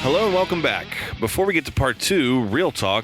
Hello and welcome back. Before we get to part 2, Real Talk,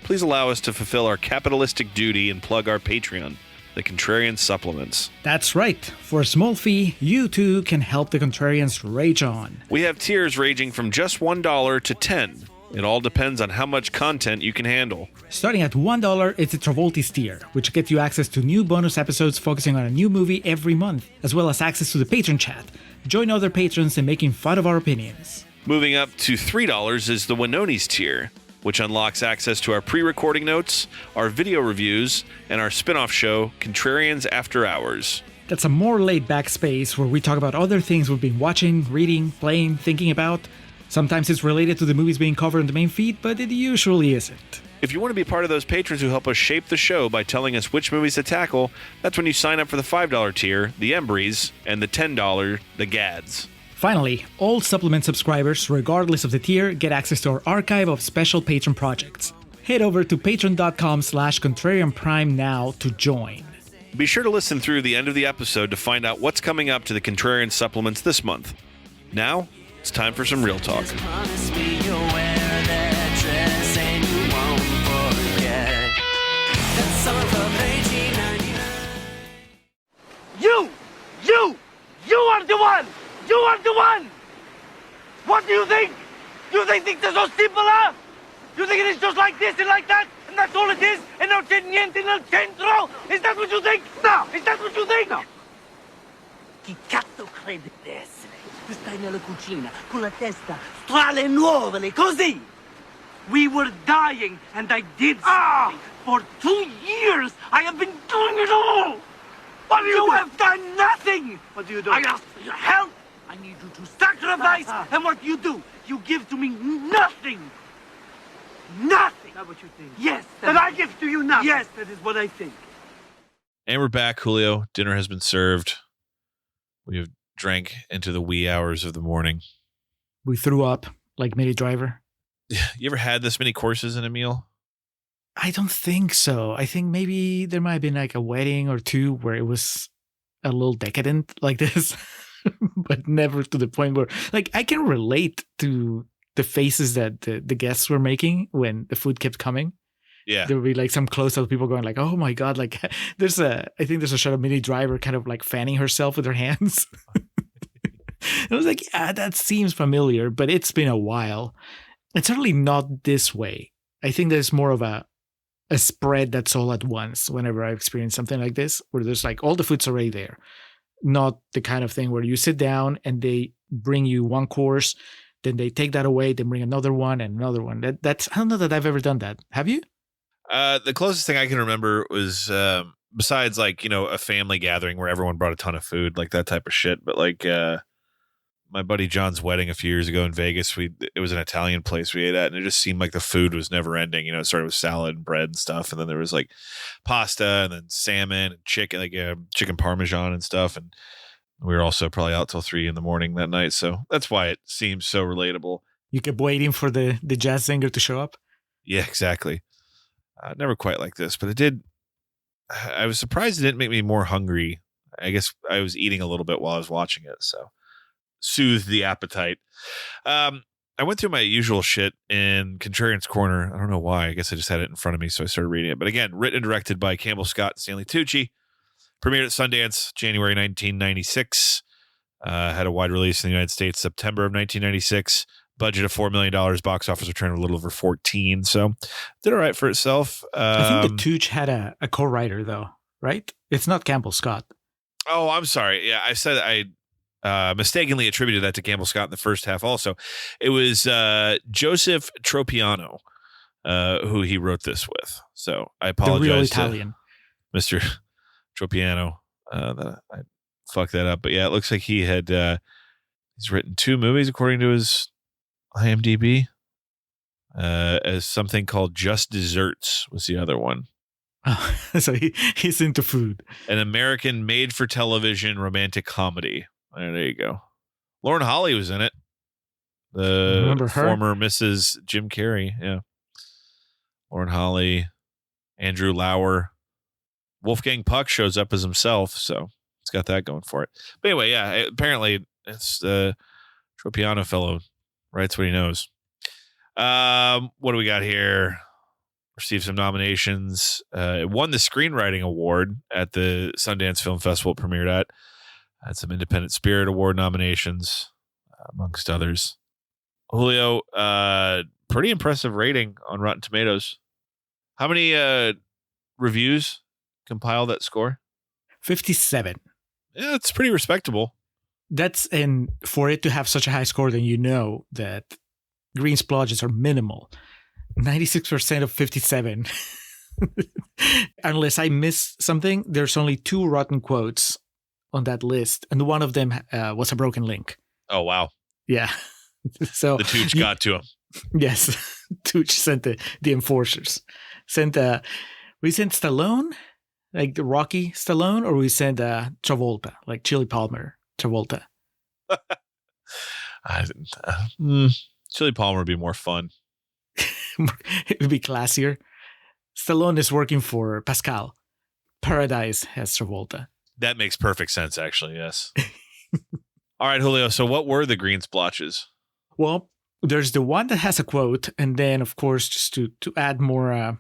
please allow us to fulfill our capitalistic duty and plug our Patreon, the Contrarian Supplements. That's right. For a small fee, you too can help the Contrarians rage on. We have tiers ranging from just $1 to $10. It all depends on how much content you can handle. Starting at $1, it's the Travoltis tier, which gets you access to new bonus episodes focusing on a new movie every month, as well as access to the patron chat. Join other patrons in making fun of our opinions. Moving up to $3 is the Winonis tier, which unlocks access to our pre-recording notes, our video reviews, and our spin-off show, Contrarians After Hours. That's a more laid-back space where we talk about other things we've been watching, reading, playing, thinking about. Sometimes it's related to the movies being covered in the main feed, but it usually isn't. If you want to be part of those patrons who help us shape the show by telling us which movies to tackle, that's when you sign up for the $5 tier, the Embries, and the $10, the Gads. Finally, all supplement subscribers, regardless of the tier, get access to our archive of special patron projects. Head over to patreon.com/contrarianprime now to join. Be sure to listen through the end of the episode to find out what's coming up to the Contrarian Supplements this month. Now, it's time for some Real Talk. You are the one! You are the one! What do you think? Do you think things are so simple, huh? You think it is just like this and like that? And that's all it is? And no c'è niente nel centro? Is that what you think? No! Is that what you think? No! Chi cazzo crede di essere? Tu stai nella cucina con la testa tra le nuvole, così! We were dying and I did something. For 2 years I have been doing it all! What do you do? Have done nothing! What do you do? I asked for your help! I need you to sacrifice, and what do? You give to me nothing! Nothing! Is that what you think? Yes. That I give to you nothing? Yes, that is what I think. And we're back, Julio. Dinner has been served. We have drank into the wee hours of the morning. We threw up, like Minnie Driver. You ever had this many courses in a meal? I don't think so. I think maybe there might have been like a wedding or two where it was a little decadent like this, but never to the point where, like, I can relate to the faces that the guests were making when the food kept coming. Yeah. There would be like some close up people going like, oh my God, like I think there's a shot of Minnie Driver kind of like fanning herself with her hands. I was like, yeah, that seems familiar, but it's been a while. It's certainly not this way. I think there's more of a spread that's all at once whenever I experience something like this, where there's like all the food's already there. Not the kind of thing where you sit down and they bring you one course, then they take that away, then bring another one and another one. That's I don't know that I've ever done that. Have you? The closest thing I can remember was besides like, you know, a family gathering where everyone brought a ton of food, like that type of shit. But like my buddy John's wedding a few years ago in Vegas, it was an Italian place we ate at, and it just seemed like the food was never ending. You know, it started with salad and bread and stuff, and then there was like pasta and then salmon and chicken, like chicken parmesan and stuff. And we were also probably out till 3 a.m. that night, so that's why it seems so relatable. You kept waiting for the jazz singer to show up. Yeah, exactly. Never quite like this, but it did. I was surprised it didn't make me more hungry. I guess I was eating a little bit while I was watching it, so soothed the appetite. I went through my usual shit in Contrarian's Corner. I don't know why. I guess I just had it in front of me, so I started reading it. But again, written and directed by Campbell Scott and Stanley Tucci. Premiered at Sundance, January 1996. Had a wide release in the United States, September of 1996. Budget of $4 million. Box office return of a little over 14. So did all right for itself. I think the Tucci had a co-writer, though, right? It's not Campbell Scott. Oh, I'm sorry. Yeah, I said I mistakenly attributed that to Campbell Scott in the first half also. It was Joseph Tropiano who he wrote this with. So I apologize. The real Italian. Mr. Tropiano. I fucked that up. But yeah, it looks like he had he's written 2 movies according to his IMDb. As something called Just Desserts was the other one. Oh, so he's into food. An American made-for-television romantic comedy. There you go. Lauren Holly was in it. The former Mrs. Jim Carrey. Yeah. Lauren Holly, Andrew Lauer. Wolfgang Puck shows up as himself, so it's got that going for it. But anyway, yeah, apparently it's the Tropiano fellow writes what he knows. What do we got here? Received some nominations. It won the Screenwriting Award at the Sundance Film Festival it premiered at. Had some Independent Spirit Award nominations, amongst others. Julio, pretty impressive rating on Rotten Tomatoes. How many reviews compile that score? 57. Yeah, it's pretty respectable. And for it to have such a high score, then you know that green splodges are minimal. 96% of 57. Unless I miss something, there's only 2 rotten quotes on that list, and one of them was a broken link. Oh, wow. Yeah. So the Tucci got to him. Yes. Tucci sent the enforcers. We sent Stallone, like the Rocky Stallone, or we sent Travolta, like Chili Palmer Travolta. Chili Palmer would be more fun. It would be classier. Stallone is working for Pascal. Paradise has Travolta. That makes perfect sense, actually, yes. All right, Julio, so what were the green splotches? Well, there's the one that has a quote, and then, of course, just to add more,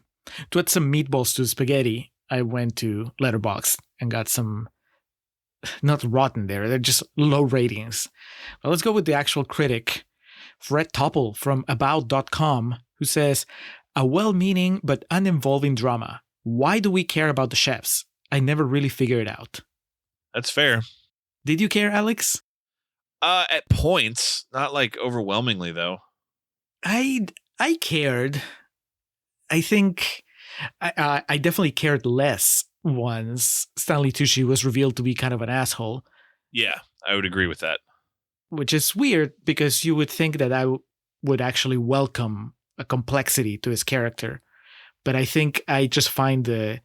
to add some meatballs to the spaghetti, I went to Letterboxd and got some, not rotten there, they're just low ratings. Well, let's go with the actual critic, Fred Topple from About.com, who says, "A well-meaning but uninvolving drama. Why do we care about the chefs? I never really figured it out." That's fair. Did you care, Alex? At points, not like overwhelmingly though. I cared. I think I definitely cared less once Stanley Tucci was revealed to be kind of an asshole. Yeah, I would agree with that. Which is weird because you would think that I would actually welcome a complexity to his character. But I think I just find the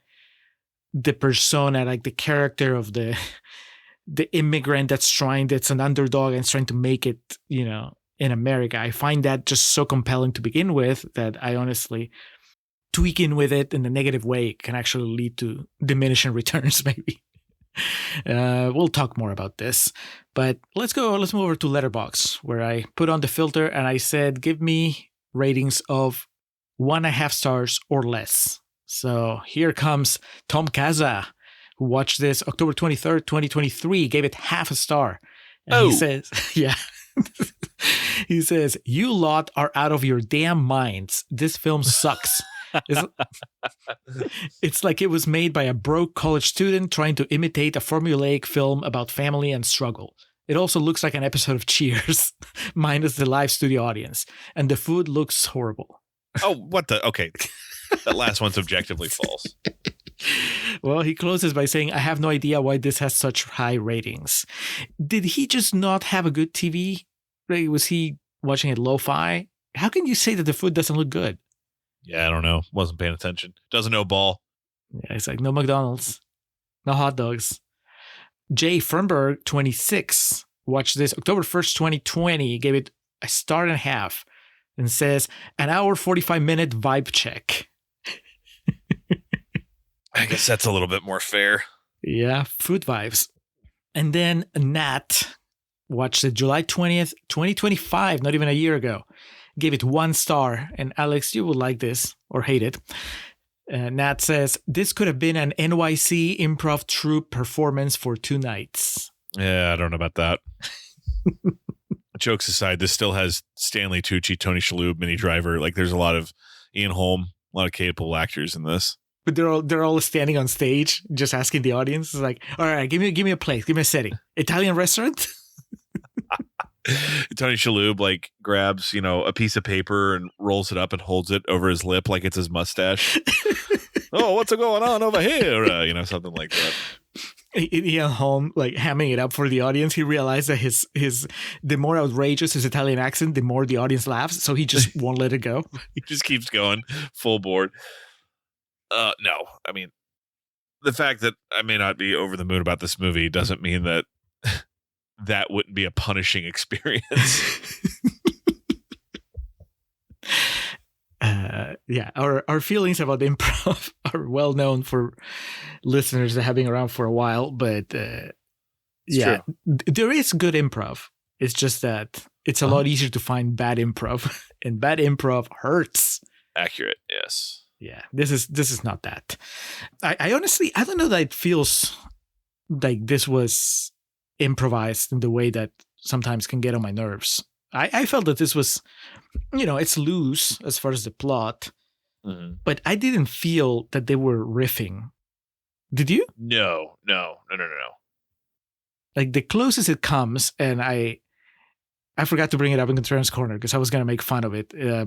persona, like the character of the immigrant that's an underdog and trying to make it, in America. I find that just so compelling to begin with that I honestly, tweaking with it in a negative way can actually lead to diminishing returns, maybe. We'll talk more about this, but let's move over to Letterboxd, where I put on the filter and I said, give me ratings of 1.5 stars or less. So here comes Tom Kaza, who watched this October 23rd, 2023, gave it 0.5 star. And he says, yeah. He says, "You lot are out of your damn minds. This film sucks." It's like it was made by a broke college student trying to imitate a formulaic film about family and struggle. It also looks like an episode of Cheers, minus the live studio audience. And the food looks horrible. Oh, what the? Okay. That last one's objectively false. Well, he closes by saying, "I have no idea why this has such high ratings." Did he just not have a good TV? Was he watching it lo-fi? How can you say that the food doesn't look good? Yeah, I don't know. Wasn't paying attention. Doesn't know ball. Yeah, it's like no McDonald's, no hot dogs. Jay Fernberg, 26, watched this October 1st, 2020, gave it 1.5 stars and says, "An hour, 45-minute vibe check." I guess that's a little bit more fair. Yeah, food vibes. And then Nat watched it July 20th, 2025, not even a year ago. Gave it 1 star. And Alex, you would like this or hate it. Nat says, "This could have been an NYC improv troupe performance for 2 nights." Yeah, I don't know about that. Jokes aside, this still has Stanley Tucci, Tony Shalhoub, Minnie Driver. Like, there's a lot of Ian Holm, a lot of capable actors in this. But they're all standing on stage, just asking the audience. It's like, all right, give me a place, give me a setting. Italian restaurant. Tony Shalhoub like grabs, a piece of paper and rolls it up and holds it over his lip like it's his mustache. Oh, what's going on over here? Something like that. Ian Holm like hamming it up for the audience. He realized that his the more outrageous his Italian accent, the more the audience laughs. So he just won't let it go. He just keeps going full board. No, I mean, the fact that I may not be over the moon about this movie doesn't mean that that wouldn't be a punishing experience. Yeah, our feelings about improv are well known for listeners that have been around for a while, but yeah, there is good improv. It's just that it's a lot easier to find bad improv, and bad improv hurts. Accurate, yes. Yeah, this is not that. I honestly, I don't know that it feels like this was improvised in the way that sometimes can get on my nerves. I felt that this was, it's loose as far as the plot, but I didn't feel that they were riffing. Did you? No. Like the closest it comes, and I forgot to bring it up in the Controller's Corner because I was going to make fun of it. I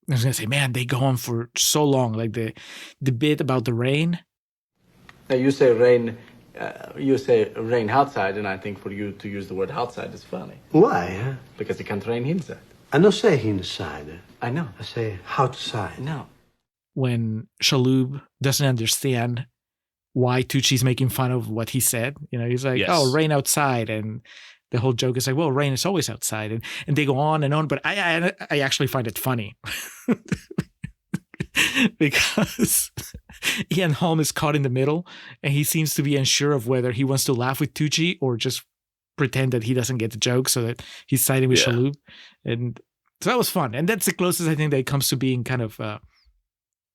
was going to say, man, they go on for so long. Like the bit about the rain. Now you say rain outside, and I think for you to use the word outside is funny. Why? Huh? Because you can't rain inside. I don't say inside. I know. I say outside. No. When Shaloub doesn't understand why Tucci's making fun of what he said, he's like, oh, rain outside, and the whole joke is like, well, rain is always outside, and they go on and on. But I actually find it funny because Ian Holm is caught in the middle, and he seems to be unsure of whether he wants to laugh with Tucci or just pretend that he doesn't get the joke, so that he's siding with Shaloub. And so that was fun, and that's the closest I think that it comes to being kind of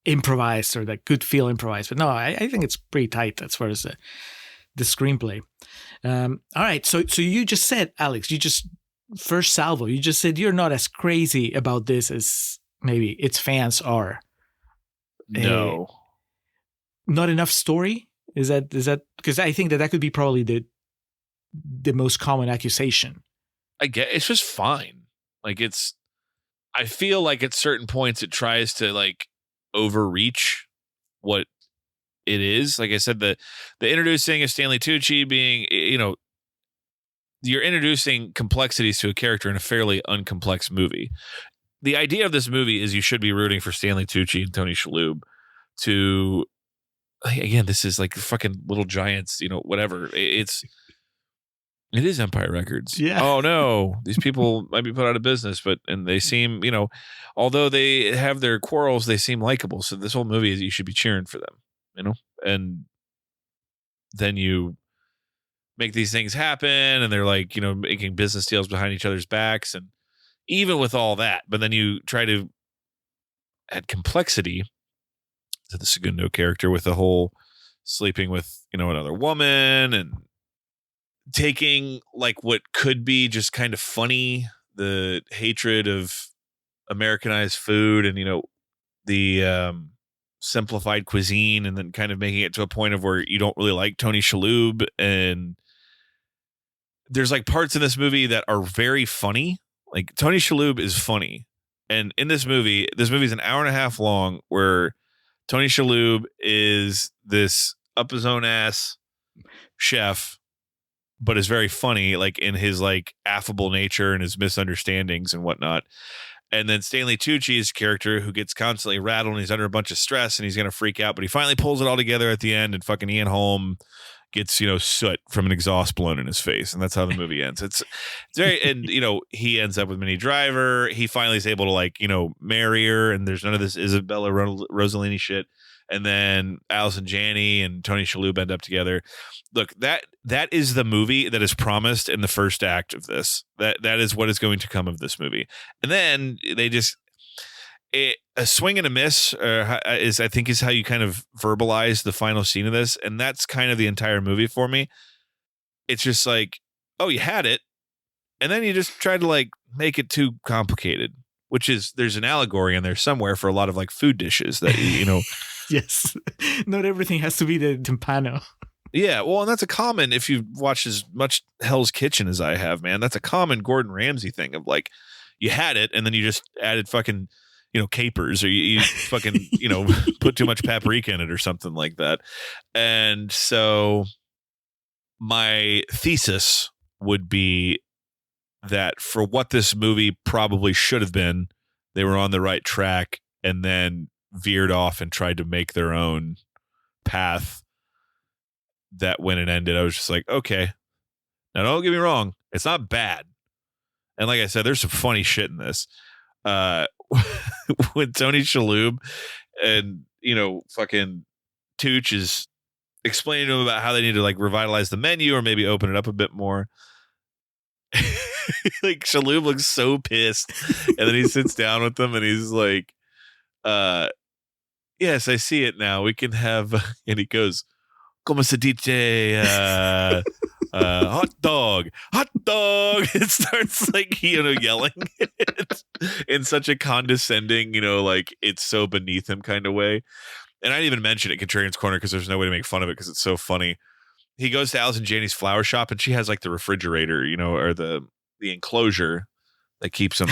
improvised, or that could feel improvised. But no, I think it's pretty tight as far as the screenplay. All right, so you just said, Alex, first salvo, you just said you're not as crazy about this as maybe its fans are. No. Not enough story? Is that because I think that could be probably the most common accusation. I get it's just fine. Like I feel like at certain points it tries to like overreach what it is. Like I said, the introducing of Stanley Tucci being, you're introducing complexities to a character in a fairly uncomplex movie. The idea of this movie is you should be rooting for Stanley Tucci and Tony Shalhoub to, again, this is like fucking Little Giants, whatever. It is Empire Records. Yeah. Oh no, these people might be put out of business, and they seem, although they have their quarrels, they seem likable. So this whole movie is you should be cheering for them, and then you make these things happen, and they're like, making business deals behind each other's backs, and even with all that, but then you try to add complexity to the Segundo character with the whole sleeping with, another woman, and taking like what could be just kind of funny, the hatred of Americanized food and, the simplified cuisine, and then kind of making it to a point of where you don't really like Tony Shalhoub. And there's like parts in this movie that are very funny. Like Tony Shalhoub is funny. And in this movie's an hour and a half long, where Tony Shalhoub is this up his own ass chef, but is very funny, like in his like affable nature and his misunderstandings and whatnot. And then Stanley Tucci's character, who gets constantly rattled and he's under a bunch of stress and he's going to freak out, but he finally pulls it all together at the end, and fucking Ian Holm gets, soot from an exhaust blown in his face. And that's how the movie ends. It's very, and, he ends up with Minnie Driver. He finally is able to like, marry her, and there's none of this Isabella Rossellini shit. And then Allison Janney and Tony Shalhoub end up together. Look, that is the movie that is promised in the first act of this. That is what is going to come of this movie. And then they just a swing and a miss is how you kind of verbalize the final scene of this, and that's kind of the entire movie for me. It's just like, oh, you had it, and then you just tried to like make it too complicated. Which is, there's an allegory in there somewhere for a lot of like food dishes that Yes, not everything has to be the timpano. Yeah, well, and that's a common, if you've watched as much Hell's Kitchen as I have, man, that's a common Gordon Ramsay thing of like, you had it, and then you just added fucking, capers, or you fucking, put too much paprika in it or something like that. And so my thesis would be that for what this movie probably should have been, they were on the right track and then veered off and tried to make their own path. That when it ended, I was just like, okay. Now, don't get me wrong, it's not bad. And like I said, there's some funny shit in this. When Tony Shalhoub and, fucking Tooch is explaining to him about how they need to like revitalize the menu or maybe open it up a bit more. Like Shalhoub looks so pissed, and then he sits down with them, and he's like, "Yes, I see it now. We can have." And he goes, "Como se dice? Hot dog, hot dog." It starts like yelling in such a condescending, like it's so beneath him kind of way. And I didn't even mention it, Contrarian's Corner, because there's no way to make fun of it because it's so funny. He goes to Allison Janney's flower shop, and she has like the refrigerator, or the enclosure that keeps him,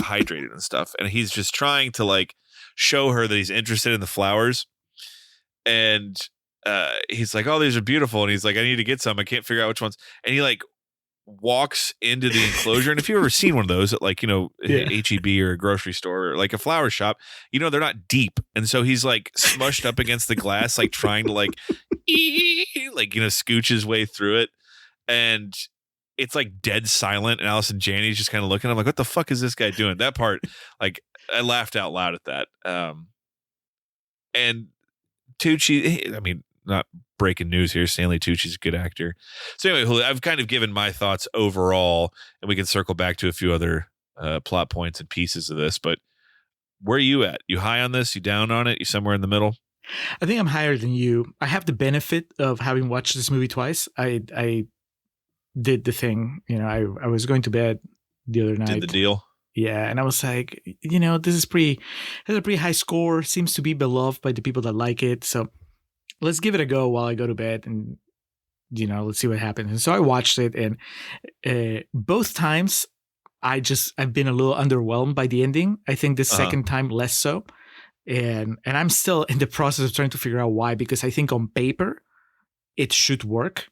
hydrated and stuff. And he's just trying to like show her that he's interested in the flowers. And he's like, "Oh, these are beautiful." And he's like, "I need to get some. I can't figure out which ones." And he like walks into the enclosure. And if you've ever seen one of those at like, HEB or a grocery store or like a flower shop, they're not deep. And so he's like smushed up against the glass, like trying to like scooch his way through it. And it's like dead silent. And Allison Janney's just kind of looking. I'm like, what the fuck is this guy doing? That part, like I laughed out loud at that. And Tucci, I mean, not breaking news here. Stanley Tucci's a good actor. So anyway, Julio, I've kind of given my thoughts overall, and we can circle back to a few other plot points and pieces of this. But where are you at? You high on this? You down on it? You somewhere in the middle? I think I'm higher than you. I have the benefit of having watched this movie twice. I did the thing. I was going to bed the other night. Did the deal? Yeah, and I was like, this is has a pretty high score. Seems to be beloved by the people that like it. So let's give it a go while I go to bed, and let's see what happens. And so I watched it, and both times I've been a little underwhelmed by the ending. I think the second time less so, and I'm still in the process of trying to figure out why. Because I think on paper it should work.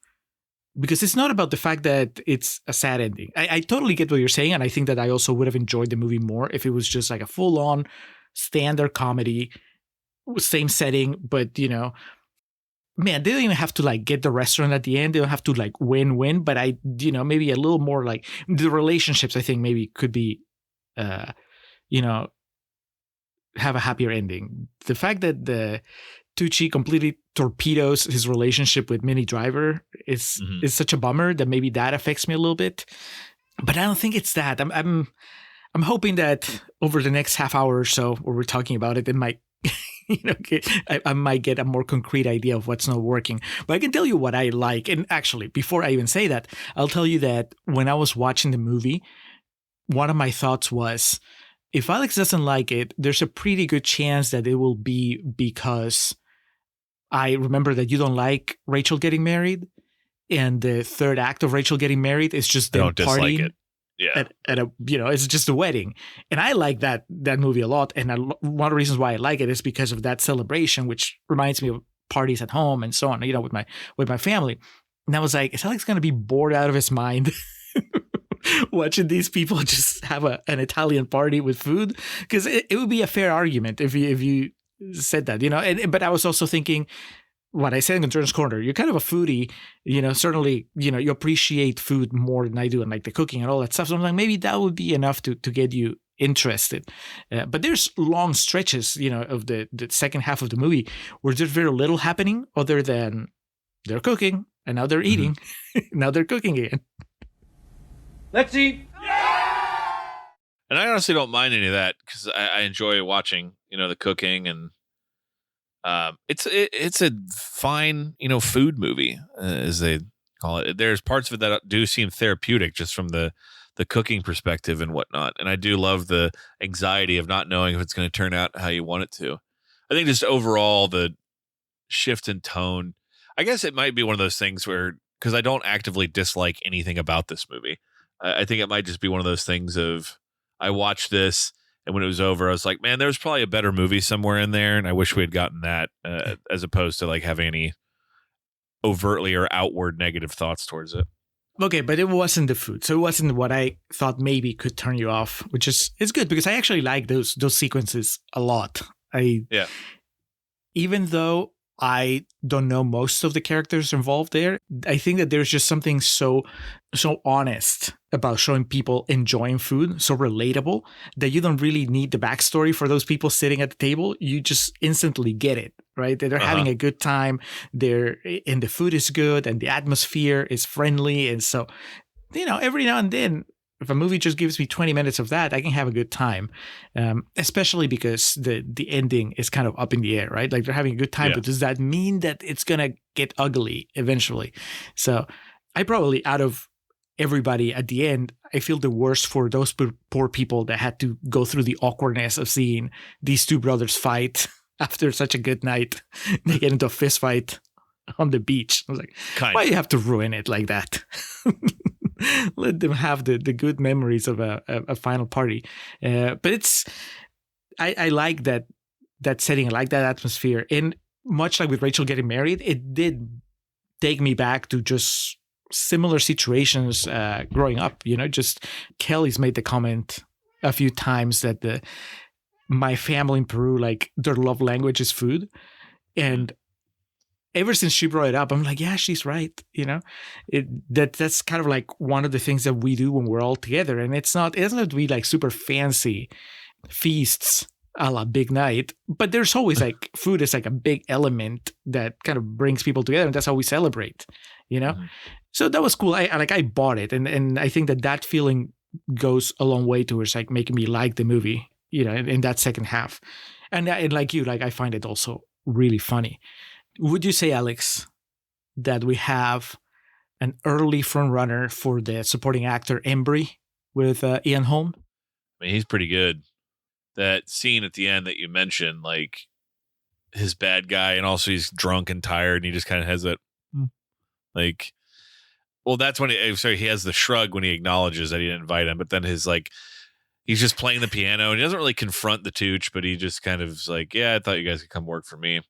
Because it's not about the fact that it's a sad ending. I totally get what you're saying, and I think that I also would have enjoyed the movie more if it was just like a full-on standard comedy, same setting, but man, they don't even have to like get the restaurant at the end. They don't have to like win. But maybe a little more like the relationships, I think maybe could be, have a happier ending. The fact that the Tucci completely torpedoes his relationship with Minnie Driver is such a bummer that maybe that affects me a little bit. But I don't think it's that. I'm hoping that over the next half hour or so, where we're talking about it, it might, I might get a more concrete idea of what's not working. But I can tell you what I like. And actually, before I even say that, I'll tell you that when I was watching the movie, one of my thoughts was, if Alex doesn't like it, there's a pretty good chance that it will be because I remember that you don't like Rachel getting married, and the third act of Rachel getting married is just them partying. It. Yeah, at a it's just a wedding, and I like that movie a lot. And one of the reasons why I like it is because of that celebration, which reminds me of parties at home and so on. With my family, and I was like, is Alex going to be bored out of his mind watching these people just have an Italian party with food? Because it would be a fair argument if you said that, but I was also thinking what I said in Contrarian's Corner, you're kind of a foodie, certainly, you appreciate food more than I do, and like the cooking and all that stuff. So I'm like, maybe that would be enough to get you interested. But there's long stretches, of the second half of the movie where there's very little happening other than they're cooking and now they're eating. Now they're cooking again. Let's eat. And I honestly don't mind any of that because I enjoy watching, the cooking, and it's a fine, food movie, as they call it. There's parts of it that do seem therapeutic just from the cooking perspective and whatnot. And I do love the anxiety of not knowing if it's going to turn out how you want it to. I think just overall the shift in tone, I guess it might be one of those things where, because I don't actively dislike anything about this movie, I think it might just be one of those things of, I watched this, and when it was over, I was like, man, there's probably a better movie somewhere in there, and I wish we had gotten that, as opposed to like having any overtly or outward negative thoughts towards it. Okay, but it wasn't the food, so it wasn't what I thought maybe could turn you off, which is good because I actually like those sequences a lot. Even though I don't know most of the characters involved there, I think that there's just something so honest about showing people enjoying food, so relatable, that you don't really need the backstory for those people sitting at the table. You just instantly get it, right? They're having a good time, and the food is good, and the atmosphere is friendly, and so every now and then, if a movie just gives me 20 minutes of that, I can have a good time. Especially because the ending is kind of up in the air, right? Like they're having a good time, but does that mean that it's going to get ugly eventually? So I probably, out of everybody at the end, I feel the worst for those poor people that had to go through the awkwardness of seeing these two brothers fight after such a good night. They get into a fist fight on the beach. I was like, why do you have to ruin it like that? Let them have the good memories of a final party. But I like that setting. I like that atmosphere. And much like with Rachel getting married, it did take me back to just similar situations growing up. Just Kelly's made the comment a few times that my family in Peru, like their love language is food. And ever since she brought it up, I'm like, yeah, she's right. That's kind of like one of the things that we do when we're all together. And it doesn't have to be like super fancy feasts a la big night, but there's always like food is like a big element that kind of brings people together. And that's how we celebrate, Mm-hmm. So that was cool. I bought it. And I think that feeling goes a long way towards like making me like the movie, in that second half. And like you, like I find it also really funny. Would you say, Alex, that we have an early front runner for the supporting actor Embry with Ian Holm? I mean, he's pretty good. That scene at the end that you mentioned, like his bad guy, and also he's drunk and tired, and he just kind of has that, like, well, that's when he has the shrug when he acknowledges that he didn't invite him, but then he's just playing the piano, and he doesn't really confront the Tooch, but he just kind of is like, yeah, I thought you guys could come work for me.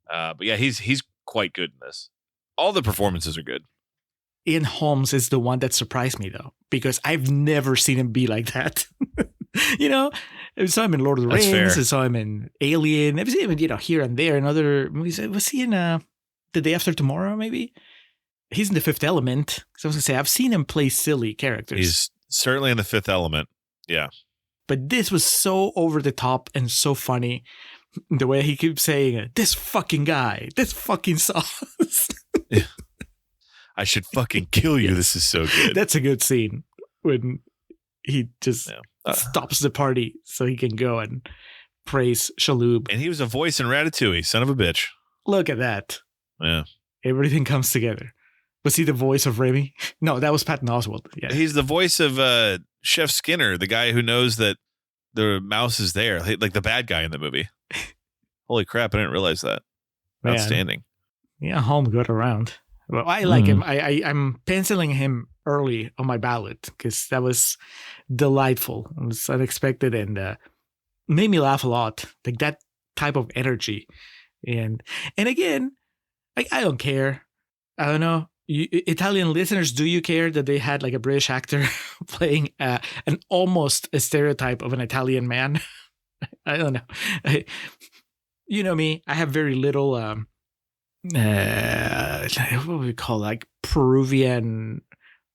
But yeah, he's quite good in this. All the performances are good. Ian Holmes is the one that surprised me, though, because I've never seen him be like that. I saw him in Lord of the Rings. I saw him in Alien. I've seen him, here and there in other movies. Was he in The Day After Tomorrow, maybe? He's in The Fifth Element. So I was going to say, I've seen him play silly characters. He's certainly in The Fifth Element. Yeah. But this was so over the top and so funny. The way he keeps saying, this fucking guy, this fucking sauce. Yeah. I should fucking kill you. Yes. This is so good. That's a good scene when he just stops the party so he can go and praise Shaloub. And he was a voice in Ratatouille, son of a bitch. Look at that. Yeah. Everything comes together. Was he the voice of Remy? No, that was Patton Oswalt. Yeah. He's the voice of Chef Skinner, the guy who knows that the mouse is there, like the bad guy in the movie. Holy crap, I didn't realize that. Man. Outstanding. Yeah, Holm got around. Well, I like him. I'm penciling him early on my ballot because that was delightful. It was unexpected and made me laugh a lot. Like that type of energy. And again, I don't care. I don't know. Italian listeners, do you care that they had like a British actor playing an almost a stereotype of an Italian man? I don't know. You know me, I have very little, what would we call it? Like Peruvian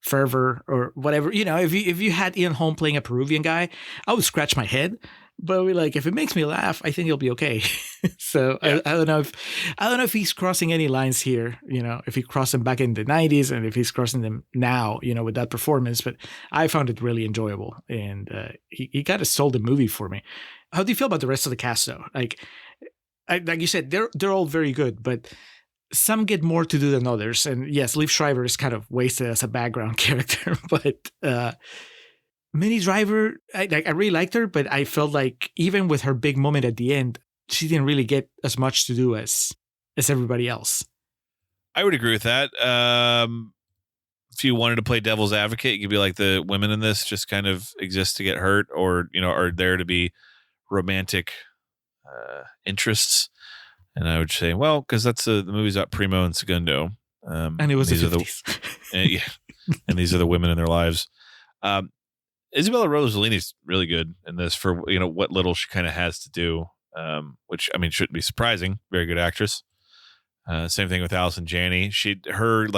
fervor or whatever. If you had Ian Holm playing a Peruvian guy, I would scratch my head. But if it makes me laugh, I think it'll be okay. So yeah. I don't know if he's crossing any lines here. If he crossed them back in the 90s and if he's crossing them now, with that performance. But I found it really enjoyable, and he kind of stole the movie for me. How do you feel about the rest of the cast, though? Like you said, they're all very good, but some get more to do than others. And yes, Liv Schreiber is kind of wasted as a background character, but. Minnie Driver, I really liked her, but I felt like even with her big moment at the end, she didn't really get as much to do as everybody else. I would agree with that. If you wanted to play devil's advocate, you could be like the women in this just kind of exist to get hurt or, are there to be romantic interests. And I would say, well, because that's the movie's about Primo and Segundo. And it was the 50s. Yeah. And these are the women in their lives. Isabella Rossellini's really good in this for, what little she kind of has to do, which, shouldn't be surprising. Very good actress. Same thing with Allison Janney. Her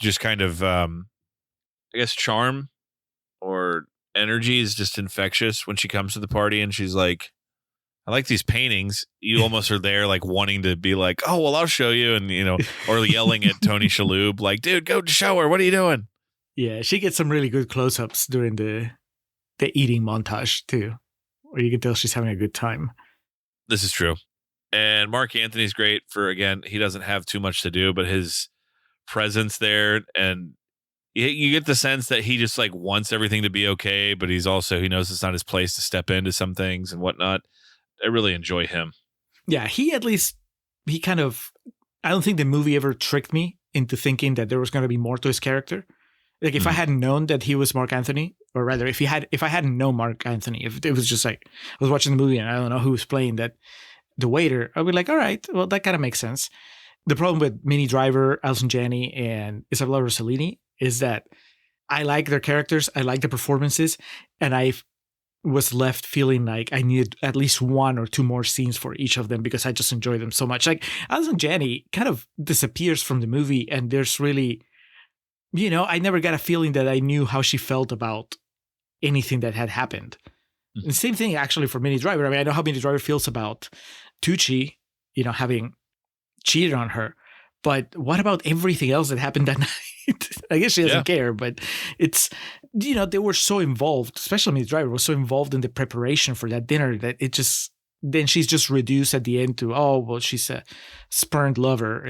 just kind of, I guess, charm or energy is just infectious when she comes to the party and she's like, I like these paintings. You almost are there wanting to be like, oh, well, I'll show you. And, or yelling at Tony Shalhoub, like, dude, go show her. What are you doing? Yeah, she gets some really good close-ups during the eating montage too, where you can tell she's having a good time. This is true. And Mark Anthony's great for, again, he doesn't have too much to do, but his presence there, and you get the sense that he just like wants everything to be okay, but he knows it's not his place to step into some things and whatnot. I really enjoy him. Yeah, he kind of, I don't think the movie ever tricked me into thinking that there was going to be more to his character. Like if I hadn't known that he was Mark Anthony, or rather if I hadn't known Mark Anthony, if it was just like I was watching the movie and I don't know who was playing the waiter, I'd be like, all right, well, that kind of makes sense. The problem with Minnie Driver, Alison Janney, and Isabella Rossellini is that I like their characters, I like the performances, and I was left feeling like I needed at least one or two more scenes for each of them because I just enjoy them so much. Like Alison Janney kind of disappears from the movie, and there's really, I never got a feeling that I knew how she felt about anything that had happened. Mm-hmm. And same thing actually for Minnie Driver. I mean, I know how Minnie Driver feels about Tucci, having cheated on her. But what about everything else that happened that night? I guess she doesn't care, but it's, they were so involved, especially Minnie Driver was so involved in the preparation for that dinner that it just, then she's just reduced at the end to, oh, well, she's a spurned lover.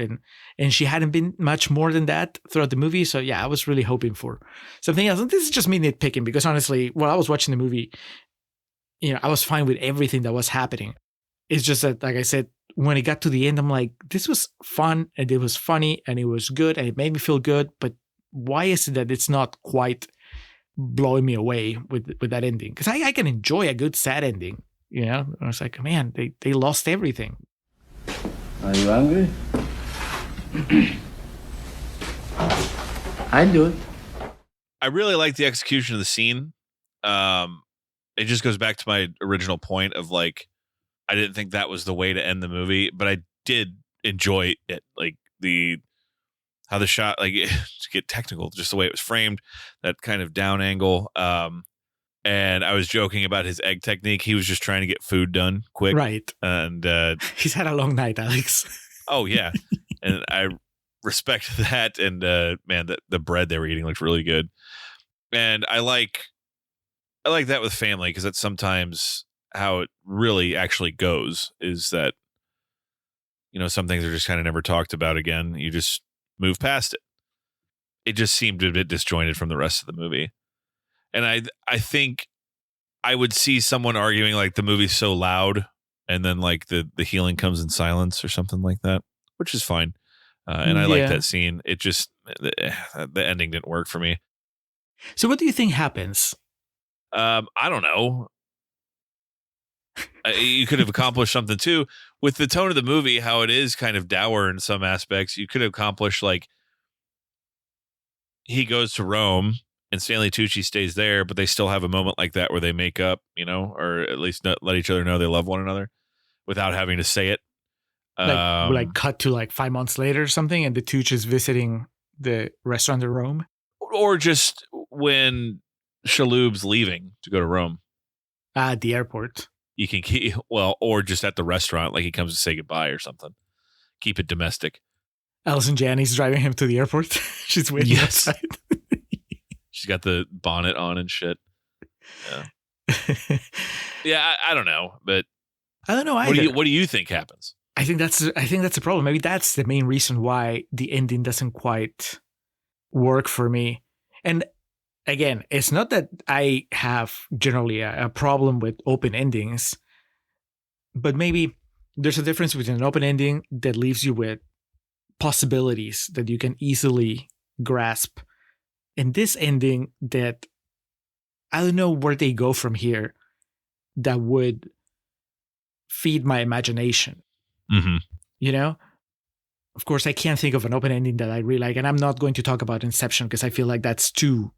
And she hadn't been much more than that throughout the movie. So yeah, I was really hoping for something else. And this is just me nitpicking because honestly, while I was watching the movie, I was fine with everything that was happening. It's just that, like I said, when it got to the end, I'm like, this was fun and it was funny and it was good and it made me feel good. But why is it that it's not quite blowing me away with that ending? Because I can enjoy a good sad ending. I was like, man, they lost everything. Are you hungry? I do it. I really like the execution of the scene. It just goes back to my original point of like, I didn't think that was the way to end the movie, but I did enjoy it. Like how the shot, like to get technical, just the way it was framed, that kind of down angle. And I was joking about his egg technique. He was just trying to get food done quick. Right. And he's had a long night, Alex. Oh, yeah. And I respect that. And man, the bread they were eating looked really good. And I like that with family because that's sometimes how it really actually goes is that, some things are just kind of never talked about again. You just move past it. It just seemed a bit disjointed from the rest of the movie. And I think I would see someone arguing like the movie's so loud and then like the healing comes in silence or something like that, which is fine. And I like that scene. It just, the ending didn't work for me. So what do you think happens? I don't know. You could have accomplished something too with the tone of the movie, how it is kind of dour in some aspects. You could have accomplished like he goes to Rome and Stanley Tucci stays there, but they still have a moment like that where they make up, or at least let each other know they love one another without having to say it. Like cut to like 5 months later or something, and the Tucci is visiting the restaurant in Rome, or just when Shaloub's leaving to go to Rome at the airport. You can keep or just at the restaurant, like he comes to say goodbye or something. Keep it domestic. Alison Janney's driving him to the airport. She's waiting outside. She's got the bonnet on and shit. Yeah, I don't know, but I don't know either. What do you think happens? I think that's a problem. Maybe that's the main reason why the ending doesn't quite work for me. And again, it's not that I have generally a problem with open endings, but maybe there's a difference between an open ending that leaves you with possibilities that you can easily grasp, and this ending that I don't know where they go from here that would feed my imagination. Mm-hmm. Of course, I can't think of an open ending that I really like, and I'm not going to talk about Inception because I feel like that's too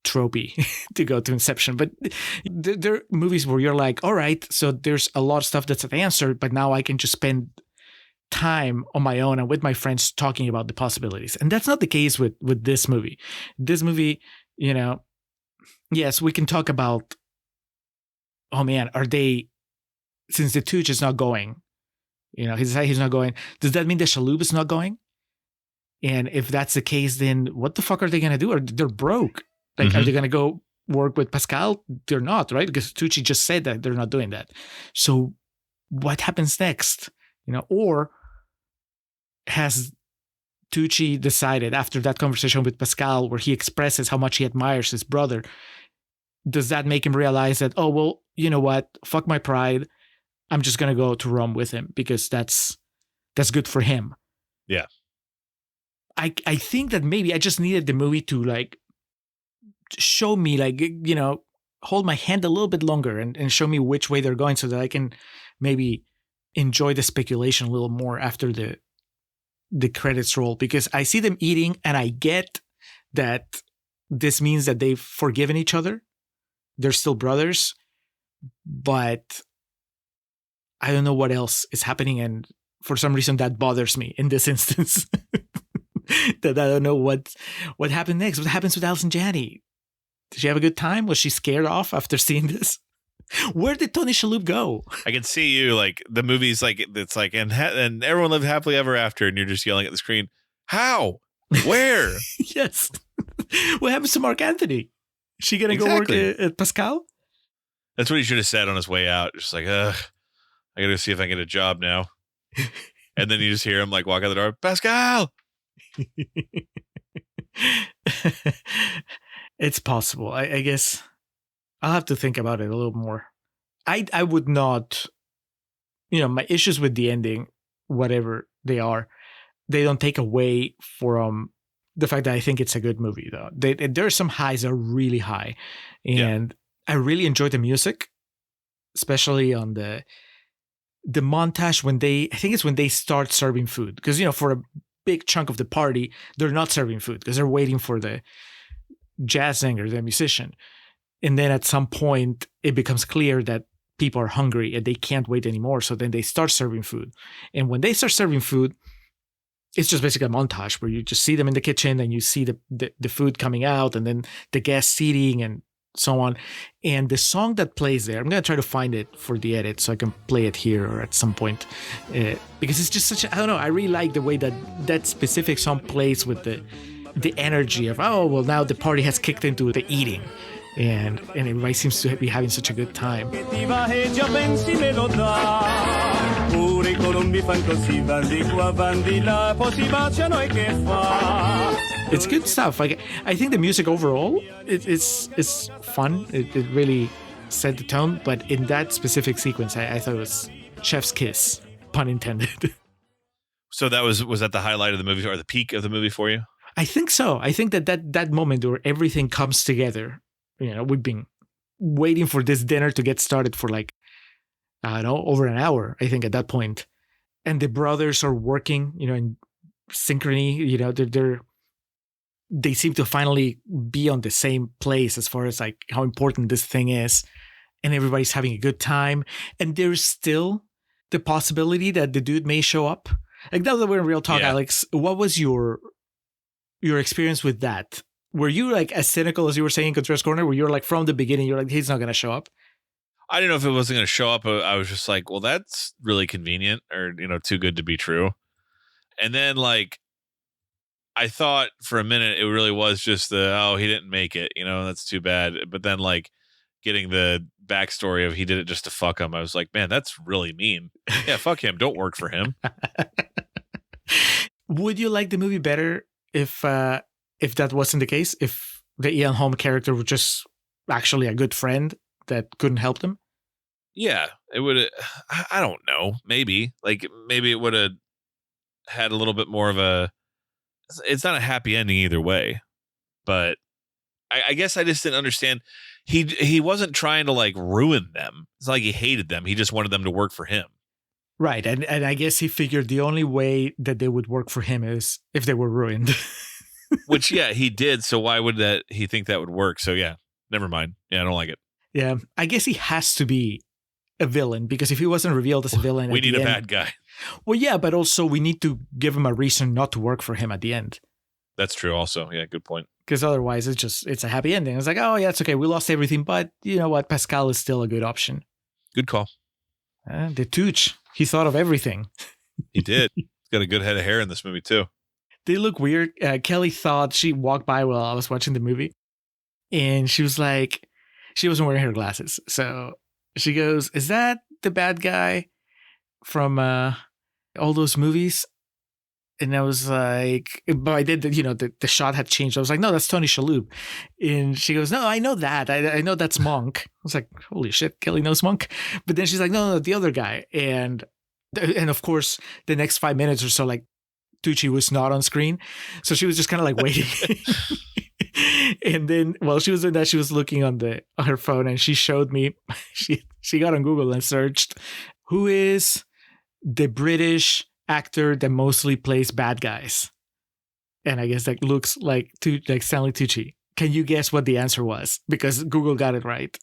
tropey to go to Inception. But there are movies where you're like, all right, so there's a lot of stuff that's answered, but now I can just spend time on my own and with my friends talking about the possibilities. And that's not the case with this movie. This movie, yes, we can talk about, oh man, since the Tucci is not going, he's not going, does that mean the Shaloub is not going? And if that's the case, then what the fuck are they going to do? Or they're broke. Like, are they going to go work with Pascal? They're not, right? Because Tucci just said that they're not doing that. So what happens next? Or has Tucci decided after that conversation with Pascal where he expresses how much he admires his brother, does that make him realize that, oh, well, you know what? Fuck my pride. I'm just going to go to Rome with him because that's good for him. Yeah. I think that maybe I just needed the movie to like show me, like, hold my hand a little bit longer and show me which way they're going so that I can maybe enjoy the speculation a little more after the credits roll, because I see them eating and I get that this means that they've forgiven each other. They're still brothers, but I don't know what else is happening. And for some reason that bothers me in this instance. That I don't know what happened next. What happens with Allison Janney? Did she have a good time? Was she scared off after seeing this? Where did Tony Shalhoub go? I can see you, like, the movie's like, it's like, and everyone lived happily ever after, and you're just yelling at the screen, how? Where? Yes. What happens to Mark Anthony? Is she going to go work at Pascal? That's what he should have said on his way out. Just like, I got to see if I can get a job now. And then you just hear him like walk out the door, Pascal! It's possible. I guess I'll have to think about it a little more. I would not, my issues with the ending, whatever they are, they don't take away from the fact that I think it's a good movie, though. There are some highs that are really high. And I really enjoy the music, especially on the montage when they start serving food. Because, for a big chunk of the party, they're not serving food because they're waiting for the jazz singer, the musician. And then at some point, it becomes clear that people are hungry and they can't wait anymore. So then they start serving food. And when they start serving food, it's just basically a montage where you just see them in the kitchen and you see the food coming out and then the guests eating and so on. And the song that plays there, I'm going to try to find it for the edit so I can play it here or at some point. Because it's just I don't know, I really like the way that specific song plays with the energy of, oh, well, now the party has kicked into the eating. And everybody seems to be having such a good time. It's good stuff. Like, I think the music overall it's fun. It really set the tone. But in that specific sequence, I thought it was chef's kiss, pun intended. So that was that the highlight of the movie or the peak of the movie for you? I think so. I think that moment where everything comes together. We've been waiting for this dinner to get started for like, I don't know, over an hour, I think, at that point. And the brothers are working, in synchrony. They seem to finally be on the same place as far as like how important this thing is. And everybody's having a good time. And there's still the possibility that the dude may show up. Like, now that we're in real talk, Alex, what was your experience with that? Were you like as cynical as you were saying in Contreras Corner, where you're like from the beginning, you're like, he's not going to show up? I didn't know if it wasn't going to show up. I was just like, well, that's really convenient or, too good to be true. And then like, I thought for a minute it really was just he didn't make it, that's too bad. But then like getting the backstory of he did it just to fuck him, I was like, man, that's really mean. Yeah, fuck him. Don't work for him. Would you like the movie better if that wasn't the case, if the Ian Holm character was just actually a good friend that couldn't help them? Yeah, it would. I don't know. Maybe it would have had a little bit more of a. It's not a happy ending either way, but I guess I just didn't understand. He wasn't trying to like ruin them. It's not like he hated them. He just wanted them to work for him. Right, and I guess he figured the only way that they would work for him is if they were ruined. Which, yeah, he did. So why would he think that would work? So, yeah, never mind. Yeah, I don't like it. Yeah, I guess he has to be a villain, because if he wasn't revealed as a villain, we need a bad guy. Well, yeah, but also we need to give him a reason not to work for him at the end. That's true also. Yeah, good point. Because otherwise it's a happy ending. It's like, oh, yeah, it's okay. We lost everything, but you know what? Pascal is still a good option. Good call. The Tucci. He thought of everything. He did. He's got a good head of hair in this movie, too. They look weird. Kelly thought she walked by while I was watching the movie, and she was like, she wasn't wearing her glasses. So she goes, "Is that the bad guy from all those movies?" And I was like, but I did, the shot had changed. I was like, "No, that's Tony Shalhoub." And she goes, "No, I know that. I know that's Monk." I was like, "Holy shit, Kelly knows Monk." But then she's like, "No, the other guy." And of course, the next 5 minutes or so, like, Tucci was not on screen. So she was just kind of like waiting. And then while she was doing that, she was looking on her phone, and she showed me, she got on Google and searched, who is the British actor that mostly plays bad guys? And I guess that looks like Stanley Tucci. Can you guess what the answer was? Because Google got it right.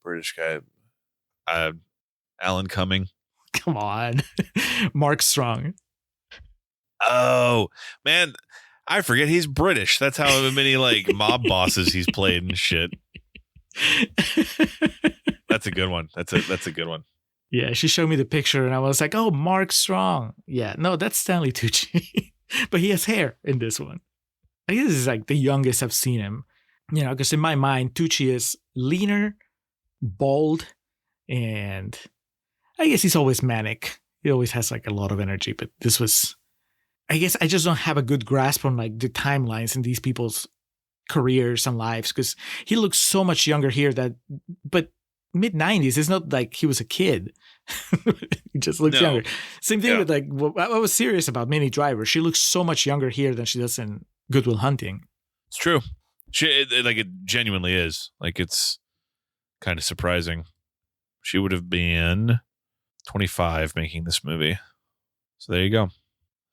British guy. Alan Cumming. Come on. Mark Strong. Oh, man. I forget he's British. That's how many like mob bosses he's played and shit. That's a good one. That's a good one. Yeah, she showed me the picture and I was like, "Oh, Mark Strong." Yeah, no, that's Stanley Tucci. But he has hair in this one. I guess this is like the youngest I've seen him. Because in my mind, Tucci is leaner, bald, and I guess he's always manic. He always has like a lot of energy, but this was, I guess I just don't have a good grasp on like the timelines in these people's careers and lives, because he looks so much younger here but mid-90s, it's not like he was a kid. He just looks younger. Same thing with like, I was serious about Minnie Driver. She looks so much younger here than she does in Good Will Hunting. It's true. It genuinely is. Like, it's kind of surprising. She would have been 25 making this movie. So there you go.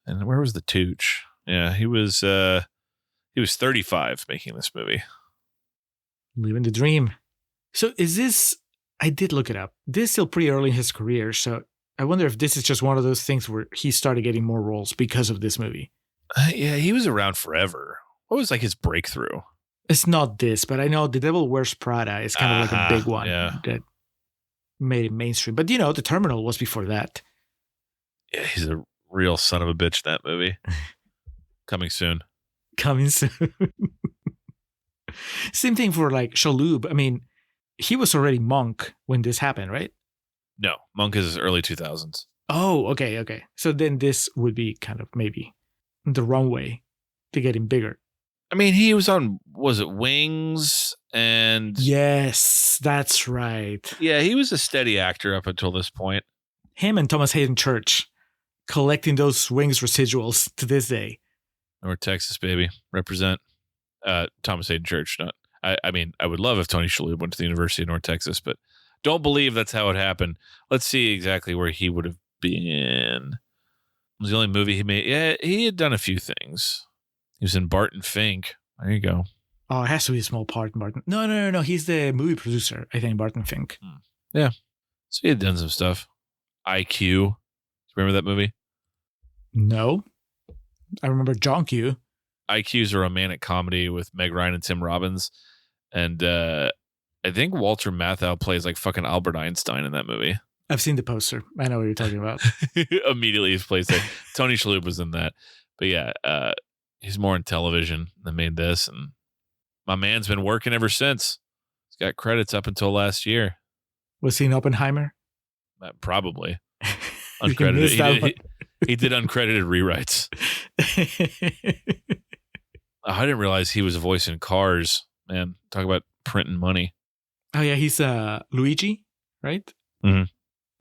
And where was the Tooch? Yeah, he was 35 making this movie. Living the dream. So is this, I did look it up. This is still pretty early in his career. So I wonder if this is just one of those things where he started getting more roles because of this movie. Yeah, he was around forever. What was like his breakthrough? It's not this, but I know The Devil Wears Prada is kind of like a big one that made it mainstream. But, The Terminal was before that. Yeah, he's a real son of a bitch, that movie. Coming soon. Same thing for like Shalhoub. I mean, he was already Monk when this happened, right? No, Monk is early 2000s. Oh, okay. So then this would be kind of maybe the wrong way to get him bigger. I mean, he was on, was it Wings? And yes, that's right. Yeah, he was a steady actor up until this point. Him and Thomas Hayden Church collecting those Wings residuals to this day. North Texas, baby. Represent. Thomas Hayden Church. Not. I mean, I would love if Tony Shalhoub went to the University of North Texas, but don't believe that's how it happened. Let's see exactly where he would have been. It was the only movie he made. Yeah, he had done a few things. He was in Barton Fink. There you go. Oh, it has to be a small part in Barton. No. He's the movie producer, I think, Barton Fink. Yeah. So he had done some stuff. IQ. Remember that movie? No. I remember John Q. IQ is a romantic comedy with Meg Ryan and Tim Robbins. And I think Walter Matthau plays like fucking Albert Einstein in that movie. I've seen the poster. I know what you're talking about. Immediately he plays like Tony Shalhoub was in that. But yeah, he's more in television than made this. And my man's been working ever since. He's got credits up until last year. Was he in Oppenheimer? Probably. Uncredited. He did uncredited rewrites. I didn't realize he was a voice in Cars. Man, talk about printing money. Oh yeah, he's Luigi, right? Mm-hmm.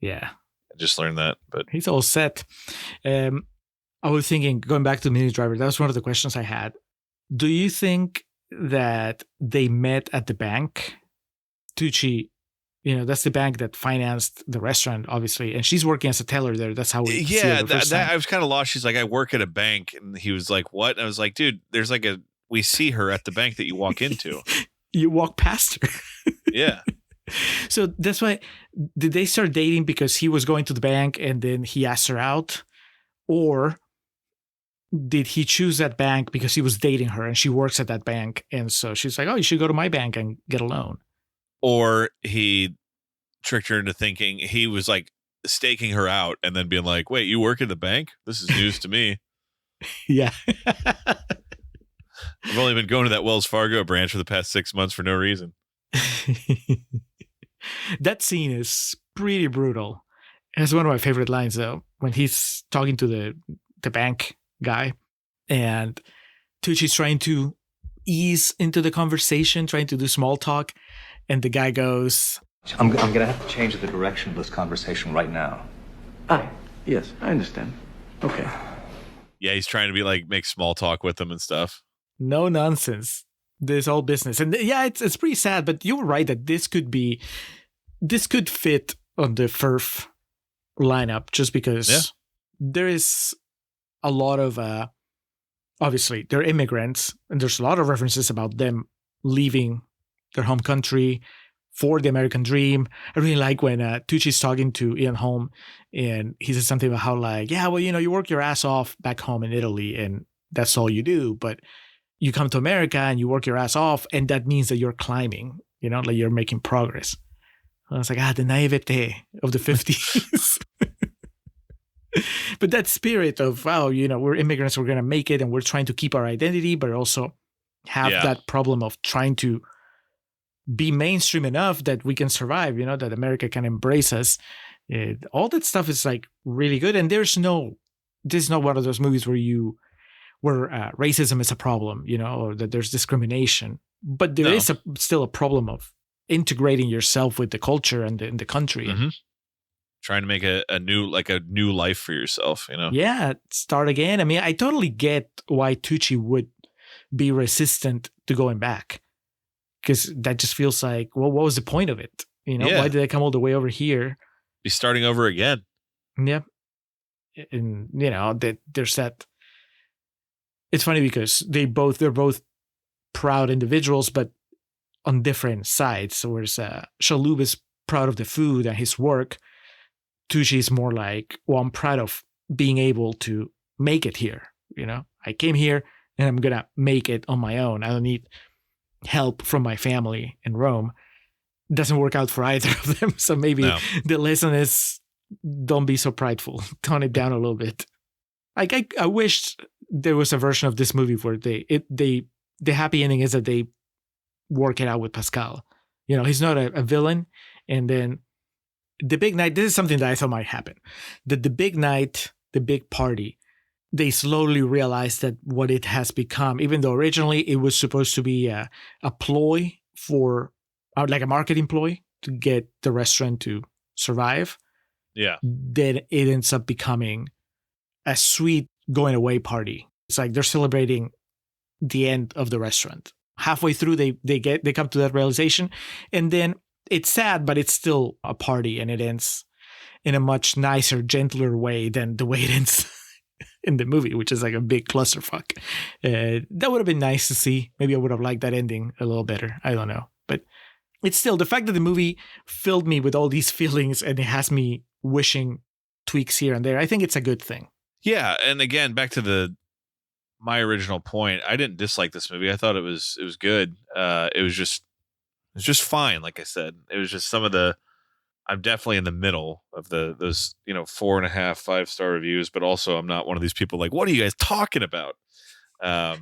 Yeah, I just learned that, but he's all set. I was thinking, going back to Minnie Driver, that was one of the questions I had. Do you think that they met at the bank? Tucci, that's the bank that financed the restaurant, obviously, and she's working as a teller there. That's how we see her the first time. I was kind of lost. She's like, I work at a bank, and he was like, what? And I was like, dude, there's like we see her at the bank that you walk into. You walk past her. Yeah. So that's why, did they start dating because he was going to the bank and then he asked her out? Or did he choose that bank because he was dating her and she works at that bank? And so she's like, oh, you should go to my bank and get a loan. Or he tricked her into thinking he was like staking her out and then being like, wait, you work at the bank? This is news to me. Yeah. I've only been going to that Wells Fargo branch for the past 6 months for no reason. That scene is pretty brutal. It's one of my favorite lines, though, when he's talking to the bank guy and Tucci's trying to ease into the conversation, trying to do small talk. And the guy goes, I'm going to have to change the direction of this conversation right now. Yes, I understand. Okay. Yeah, he's trying to be like, make small talk with them and stuff. no nonsense. This whole business. And yeah, it's pretty sad, but you were right that this could fit on the Firth lineup just because there is a lot of, obviously, they're immigrants, and there's a lot of references about them leaving their home country for the American dream. I really like when Tucci's talking to Ian Holm, and he says something about how, like, yeah, well, you work your ass off back home in Italy, and that's all you do. But you come to America and you work your ass off, and that means that you're climbing, like you're making progress. I was like, the naivete of the 50s. But that spirit of, wow, we're immigrants, we're going to make it, and we're trying to keep our identity, but also have that problem of trying to be mainstream enough that we can survive, that America can embrace us. All that stuff is like really good. And this is not one of those movies where racism is a problem, or that there's discrimination. But there is still a problem of integrating yourself with the culture and the country. Mm-hmm. Trying to make a new life for yourself, Yeah, start again. I mean, I totally get why Tucci would be resistant to going back, because that just feels like, well, what was the point of it? Why did I come all the way over here? Be starting over again. Yeah, and there's that. It's funny because they're both proud individuals, but on different sides. So whereas Shalhoub is proud of the food and his work, Tucci is more like, well, I'm proud of being able to make it here. I came here and I'm going to make it on my own. I don't need help from my family in Rome. It doesn't work out for either of them. So maybe the lesson is, don't be so prideful. Tone it down a little bit. Like I wish there was a version of this movie where the happy ending is that they work it out with Pascal. He's not a villain. And then the big night, this is something that I thought might happen. The big night, the big party, they slowly realize that what it has become, even though originally it was supposed to be a ploy for, like a marketing ploy to get the restaurant to survive. Yeah. Then it ends up becoming a sweet going away party. It's like they're celebrating the end of the restaurant. Halfway through, they come to that realization, and then it's sad, but it's still a party, and it ends in a much nicer, gentler way than the way it ends in the movie, which is like a big clusterfuck. That would have been nice to see. Maybe I would have liked that ending a little better. I don't know. But it's still, the fact that the movie filled me with all these feelings and it has me wishing tweaks here and there, I think it's a good thing. Yeah, and again, back to my original point, I didn't dislike this movie. I thought it was good. It was just fine. Like I said, it was just I'm definitely in the middle of those 4.5, 5-star reviews, but also I'm not one of these people like, what are you guys talking about? An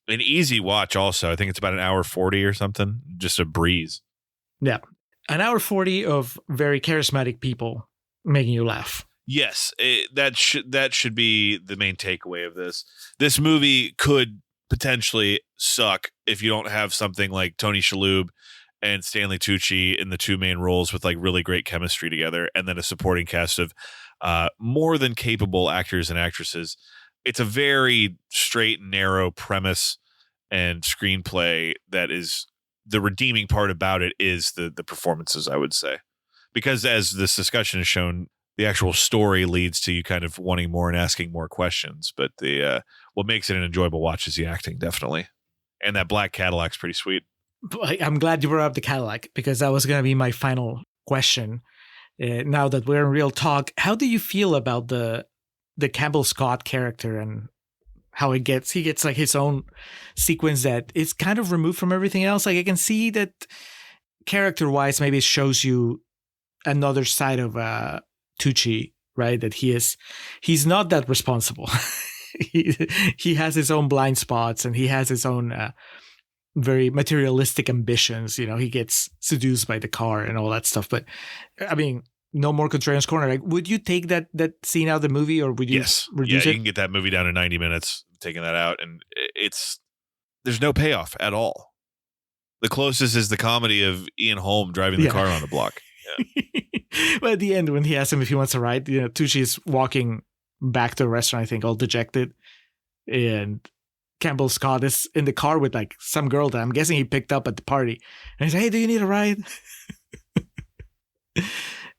easy watch. Also, I think it's about 1:40 or something. Just a breeze. Yeah, 1:40 of very charismatic people making you laugh. Yes, that should be the main takeaway of this. This movie could potentially suck if you don't have something like Tony Shalhoub and Stanley Tucci in the two main roles with like really great chemistry together, and then a supporting cast of more than capable actors and actresses. It's a very straight and narrow premise and screenplay that is the redeeming part about it is the performances, I would say, because as this discussion has shown, the actual story leads to you kind of wanting more and asking more questions. But what makes it an enjoyable watch is the acting, definitely. And that black Cadillac's pretty sweet. I'm glad you brought up the Cadillac, because that was going to be my final question. Now that we're in real talk, how do you feel about the Campbell Scott character and how he gets like his own sequence that is kind of removed from everything else? Like I can see that character-wise, maybe it shows you another side of Tucci, right? That he's not that responsible. he has his own blind spots and he has his own very materialistic ambitions. He gets seduced by the car and all that stuff. But I mean, no more Contrarian's Corner. Like, would you take that scene out of the movie, or would you reduce you it? can get that movie down to 90 minutes, taking that out, and there's no payoff at all. The closest is the comedy of Ian Holm driving the car on the block. Yeah. But at the end, when he asks him if he wants a ride, Tucci's walking back to the restaurant, I think, all dejected, and Campbell Scott is in the car with like some girl that I'm guessing he picked up at the party, and he's like, "Hey, do you need a ride?"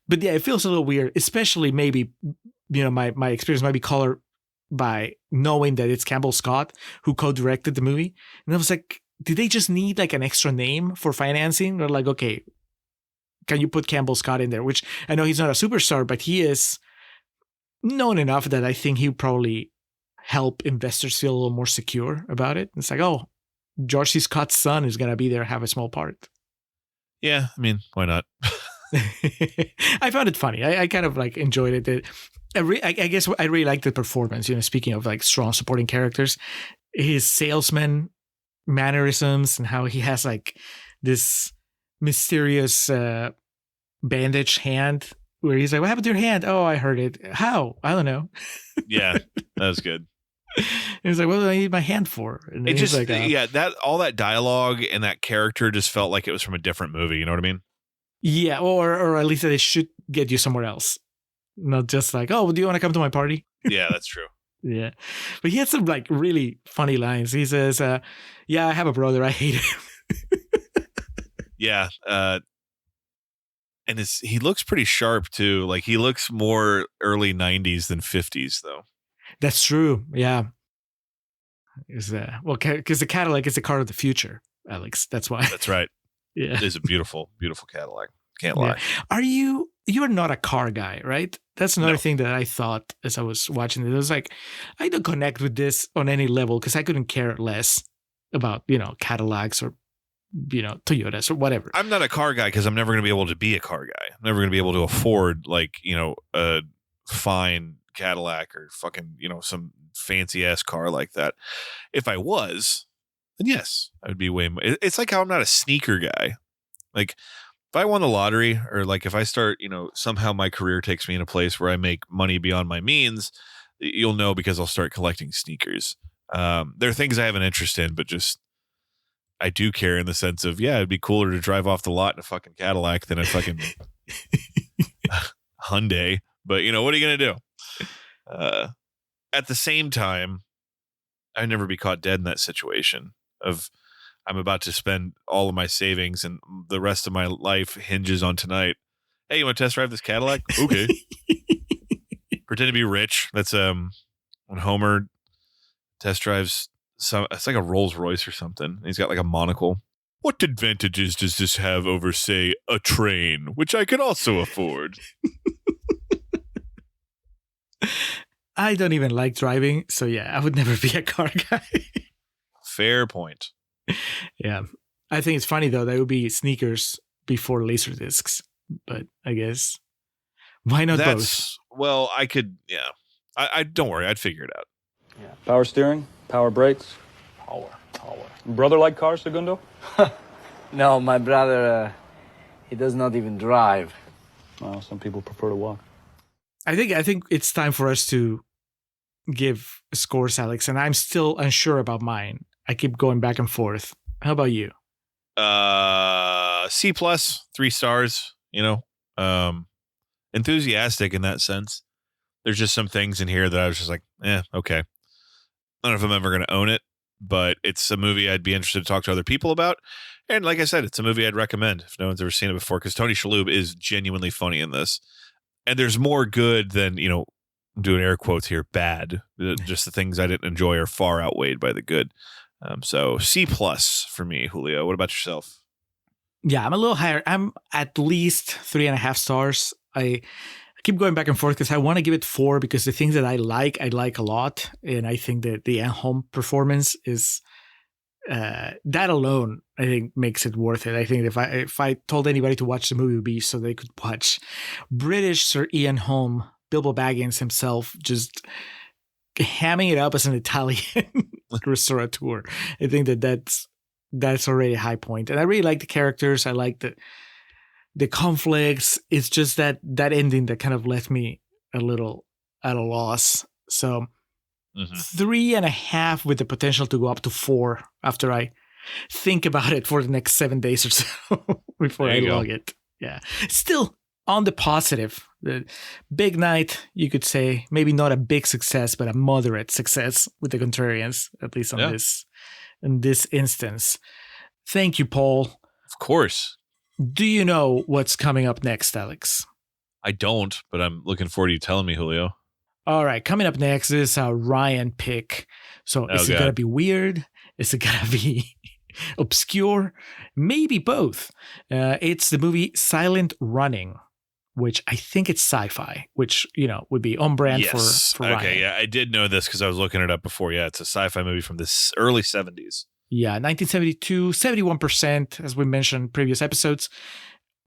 But yeah, it feels a little weird, especially maybe, my experience might be colored by knowing that it's Campbell Scott who co-directed the movie. And I was like, did they just need like an extra name for financing? Or like, okay, can you put Campbell Scott in there? Which I know he's not a superstar, but he is known enough that I think he would probably help investors feel a little more secure about it. It's like, oh, George C. Scott's son is going to be there, have a small part. Yeah, I mean, why not? I found it funny. I kind of like enjoyed it. I guess I really liked the performance. Speaking of like strong supporting characters, his salesman mannerisms and how he has like this mysterious bandaged hand where he's like, "What happened to your hand?" "Oh, I hurt it." "How?" "I don't know." Yeah, that was good. He was like, "What do I need my hand for?" And it just like, that all that dialogue and that character just felt like it was from a different movie. You know what I mean? Yeah, or at least they should get you somewhere else. Not just like, "Oh, do you want to come to my party?" Yeah, that's true. Yeah. But he had some like really funny lines. He says, "Yeah, I have a brother. I hate him." Yeah. And he looks pretty sharp too. Like he looks more early 90s than 50s though. That's true. Yeah. Because the Cadillac is the car of the future, Alex. That's why. That's right. Yeah. It is a beautiful, beautiful Cadillac. Can't lie. Yeah. You are not a car guy, right? That's another thing that I thought as I was watching it. It was like, I don't connect with this on any level because I couldn't care less about, Cadillacs or, Toyotas or whatever. I'm not a car guy because I'm never going to be able to be a car guy. I'm never going to be able to afford like, a fine Cadillac or fucking, some fancy ass car like that. If I was, then yes, I would be way more. It's like how I'm not a sneaker guy. Like, if I won the lottery or like if I start, somehow my career takes me in a place where I make money beyond my means, you'll know because I'll start collecting sneakers. There are things I have an interest in, but just I do care in the sense of, yeah, it'd be cooler to drive off the lot in a fucking Cadillac than a fucking Hyundai. But, what are you going to do? At the same time, I'd never be caught dead in that situation of I'm about to spend all of my savings and the rest of my life hinges on tonight. Hey, you want to test drive this Cadillac? Okay. Pretend to be rich. That's when Homer test drives it's like a Rolls Royce or something. He's got like a monocle. What advantages does this have over, say, a train, which I can also afford? I don't even like driving, so yeah, I would never be a car guy. Fair point. Yeah. I think it's funny, though, that it would be sneakers before laser discs, but I guess why not both? Well, I could, yeah. I don't worry, I'd figure it out. Yeah. Power steering, power brakes. Power. Brother like cars, Segundo? No, my brother, he does not even drive. Well, some people prefer to walk. I think it's time for us to give scores, Alex, and I'm still unsure about mine. I keep going back and forth. How about you? C+, 3 stars, enthusiastic in that sense. There's just some things in here that I was just like, okay. I don't know if I'm ever going to own it, but it's a movie I'd be interested to talk to other people about. And like I said, it's a movie I'd recommend if no one's ever seen it before, because Tony Shalhoub is genuinely funny in this. And there's more good than, I'm doing air quotes here, bad. Just the things I didn't enjoy are far outweighed by the good. So C+ for me, Julio. What about yourself? Yeah, I'm a little higher. I'm at least 3.5 stars. I keep going back and forth because I want to give it 4 because the things that I like a lot. And I think that the at-home performance is that alone, I think, makes it worth it. I think if I told anybody to watch the movie, it would be so they could watch British Sir Ian Holm, Bilbo Baggins himself, just hamming it up as an Italian restaurateur. I think that's already a high point. And I really like the characters. I like the conflicts. It's just that ending that kind of left me a little at a loss. So 3.5 with the potential to go up to 4 after I think about it for the next 7 days or so before I log it. Yeah. Still on the positive. The big night, you could say, maybe not a big success, but a moderate success with the Contrarians, at least on this instance. Thank you, Paul. Of course. Do you know what's coming up next, Alex? I don't, but I'm looking forward to you telling me, Julio. All right, coming up next is our Ryan pick. So is it going to be weird? Is it going to be obscure? Maybe both. It's the movie Silent Running, which I think it's sci-fi, which, would be on brand for Ryan. Okay, yeah, I did know this because I was looking it up before. Yeah, it's a sci-fi movie from the early 70s. Yeah, 1972, 71%, as we mentioned in previous episodes.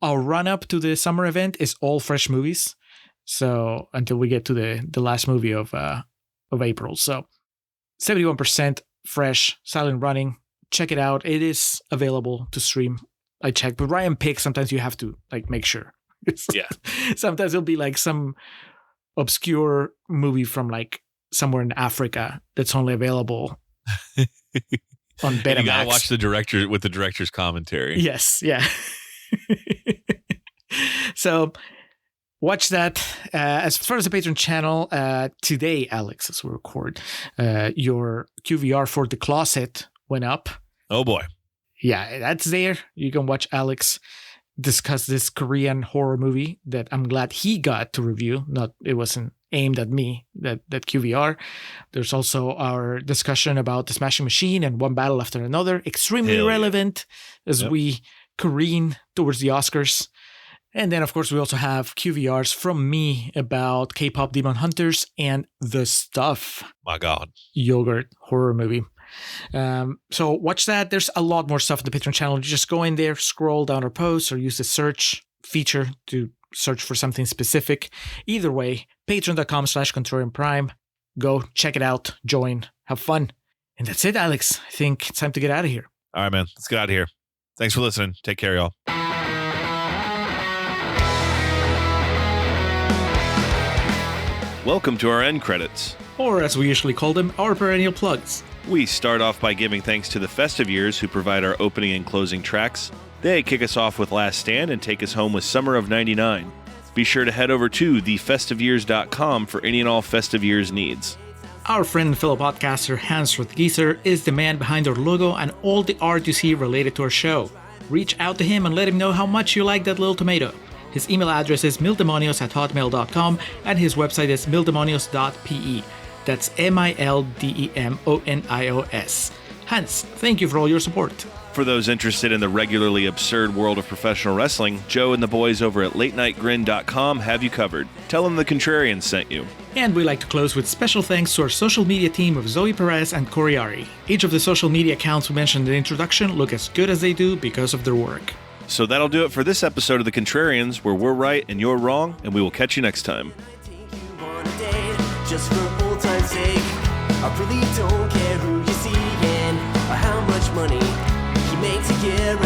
Our run-up to the summer event is all fresh movies. So until we get to the last movie of April. So 71% fresh, Silent Running. Check it out. It is available to stream. I checked. But Ryan picks, sometimes you have to make sure. Yeah. Sometimes it'll be like some obscure movie from somewhere in Africa that's only available on Betamax. You gotta watch the director with the director's commentary. Yes, yeah. So watch that. As far as the Patreon channel, today, Alex, as we record, your QVR for The Closet went up. Oh boy. Yeah, that's there. You can watch Alex discuss this Korean horror movie that I'm glad he got to review. It wasn't aimed at me, that QVR. There's also our discussion about The Smashing Machine and One Battle After Another. Extremely relevant as we careen towards the Oscars. And then, of course, we also have QVRs from me about K-pop Demon Hunters and The Stuff. My God. Yogurt horror movie. So watch that. There's a lot more stuff on the Patreon channel. You just go in there, scroll down our posts, or use the search feature to search for something specific. Either way, patreon.com/ContrarianPrime. Go check it out, join, have fun. And that's it, Alex. I think it's time to get out of here. All right, man. Let's get out of here. Thanks for listening. Take care, y'all. Welcome to our end credits. Or as we usually call them, our perennial plugs. We start off by giving thanks to the Festive Years who provide our opening and closing tracks. They kick us off with Last Stand and take us home with Summer of 99. Be sure to head over to thefestiveyears.com for any and all Festive Years needs. Our friend and fellow podcaster Hans Rothgieser is the man behind our logo and all the art you see related to our show. Reach out to him and let him know how much you like that little tomato. His email address is mildemonios@hotmail.com and his website is mildemonios.pe. That's MILDEMONIOS. Hans, thank you for all your support. For those interested in the regularly absurd world of professional wrestling, Joe and the boys over at latenightgrin.com have you covered. Tell them the Contrarians sent you. And we like to close with special thanks to our social media team of Zoe Perez and Corey Ari. Each of the social media accounts we mentioned in the introduction look as good as they do because of their work. So that'll do it for this episode of The Contrarians, where we're right and you're wrong, and we will catch you next time. Just for old time's sake, I really don't care who you're seeing or how much money you make to get